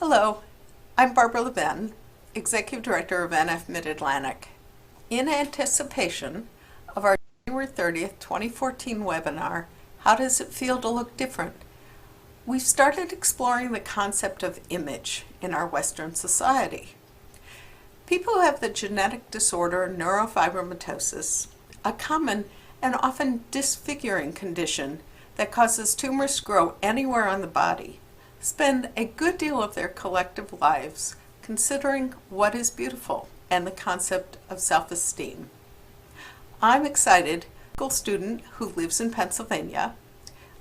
Hello, I'm Barbara Levin, Executive Director of NF Mid-Atlantic. In anticipation of our January 30th, 2014 webinar, How Does It Feel to Look Different? We've started exploring the concept of image in our Western society. People who have the genetic disorder neurofibromatosis, a common and often disfiguring condition that causes tumors to grow anywhere on the body, spend a good deal of their collective lives considering what is beautiful and the concept of self-esteem. I'm excited, a school student who lives in Pennsylvania.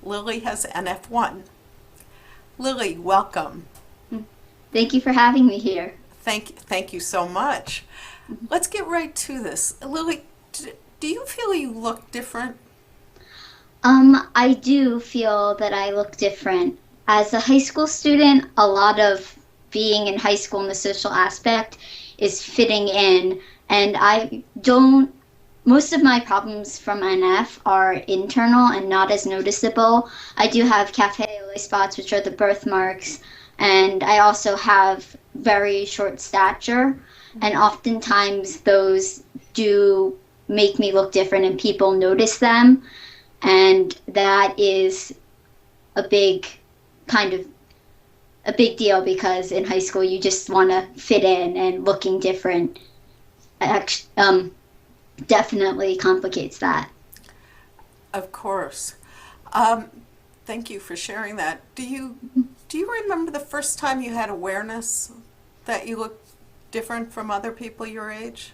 Lily has NF1. Lily, welcome. Thank you for having me here. Thank you so much. Let's get right to this. Lily, do you feel you look different? I do feel that I look different. As a high school student, a lot of being in high school in the social aspect is fitting in, and most of my problems from NF are internal and not as noticeable. I do have cafe au lait spots, which are the birthmarks, and I also have very short stature, and oftentimes those do make me look different and people notice them, and that is a big deal because in high school you just want to fit in, and looking different definitely complicates that. Of course. Thank you for sharing that. Do you remember the first time you had awareness that you looked different from other people your age?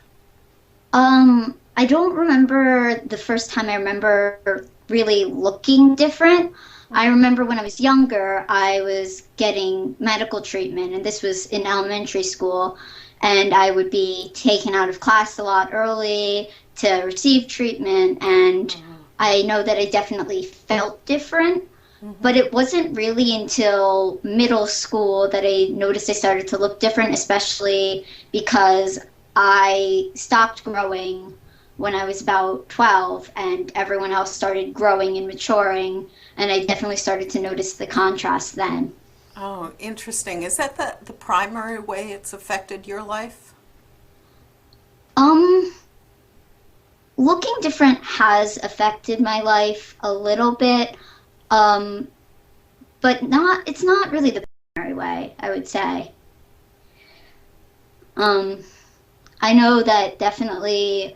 I don't remember the first time I remember really looking different. I remember when I was younger, I was getting medical treatment, and this was in elementary school, and I would be taken out of class a lot early to receive treatment, and I know that I definitely felt different, but it wasn't really until middle school that I noticed I started to look different, especially because I stopped growing when I was about 12, and everyone else started growing and maturing, and I definitely started to notice the contrast then. Oh, interesting. Is that the primary way it's affected your life? Um, Looking different has affected my life a little bit, um, but it's not really the primary way, I would say. Um, I know that definitely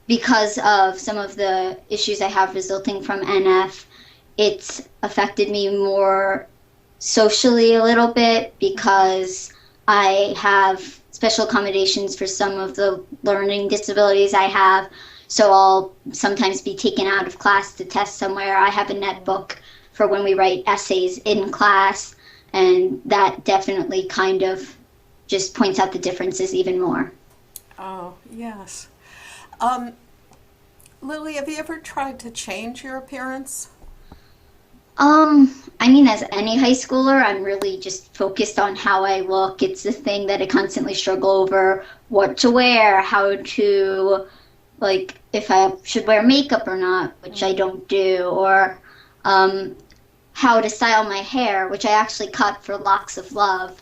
because of some of the issues I have resulting from NF, it's affected me more socially a little bit because I have special accommodations for some of the learning disabilities I have. So I'll sometimes be taken out of class to test somewhere. I have a netbook for when we write essays in class, and that definitely kind of just points out the differences even more. Oh, yes. Lily, have you ever tried to change your appearance? I mean, as any high schooler, I'm really just focused on how I look. It's the thing that I constantly struggle over: what to wear, how to, like, if I should wear makeup or not, which I don't do, or how to style my hair, which I actually cut for Locks of Love.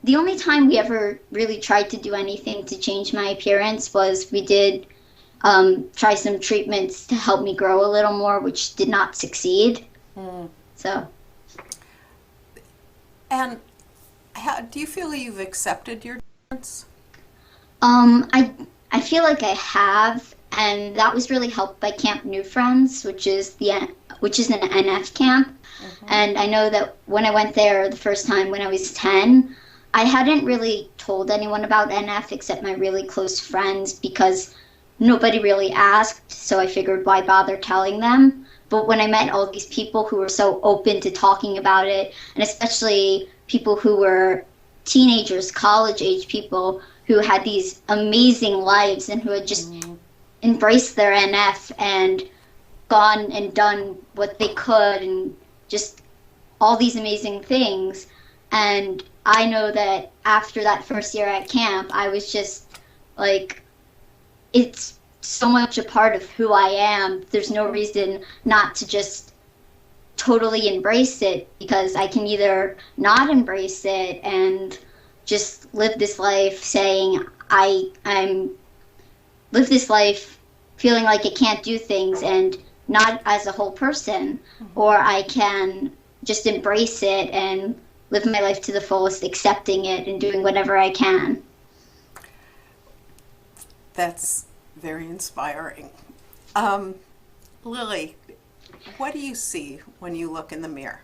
The only time we ever really tried to do anything to change my appearance was we did try some treatments to help me grow a little more, which did not succeed. Mm. So, And do you feel you've accepted your difference? I feel like I have, and that was really helped by Camp New Friends, which is an NF camp. And I know that when I went there the first time when I was 10, I hadn't really told anyone about NF except my really close friends because nobody really asked, so I figured why bother telling them. But when I met all these people who were so open to talking about it, and especially people who were teenagers, college age people who had these amazing lives and who had just embraced their NF and gone and done what they could and just all these amazing things. And I know that after that first year at camp, I was just like, it's so much a part of who I am. There's no reason not to just totally embrace it, because I can either not embrace it and just live this life saying I'm live this life feeling like I can't do things and not as a whole person, or I can just embrace it and live my life to the fullest, accepting it and doing whatever I can. That's very inspiring. Lily, what do you see when you look in the mirror?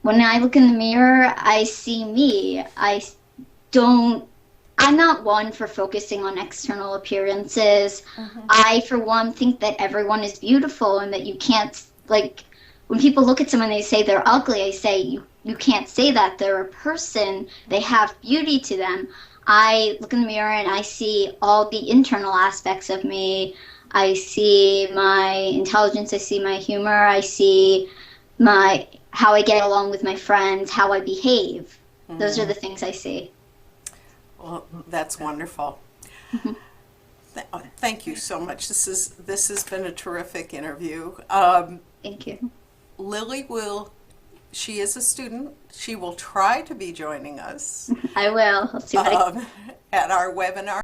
When I look in the mirror, I see me. Don't, I'm not one for focusing on external appearances. I, for one, think that everyone is beautiful and that you can't, like, when people look at someone and they say they're ugly, I say, you can't say that. They're a person. They have beauty to them. I look in the mirror and I see all the internal aspects of me. I see my intelligence, I see my humor, I see my how I get along with my friends, how I behave. Those are the things I see. Well, that's wonderful. Thank you so much. This has been a terrific interview. Thank you. Lily she is a student. She will try to be joining us I will. I'll see what I at our webinar.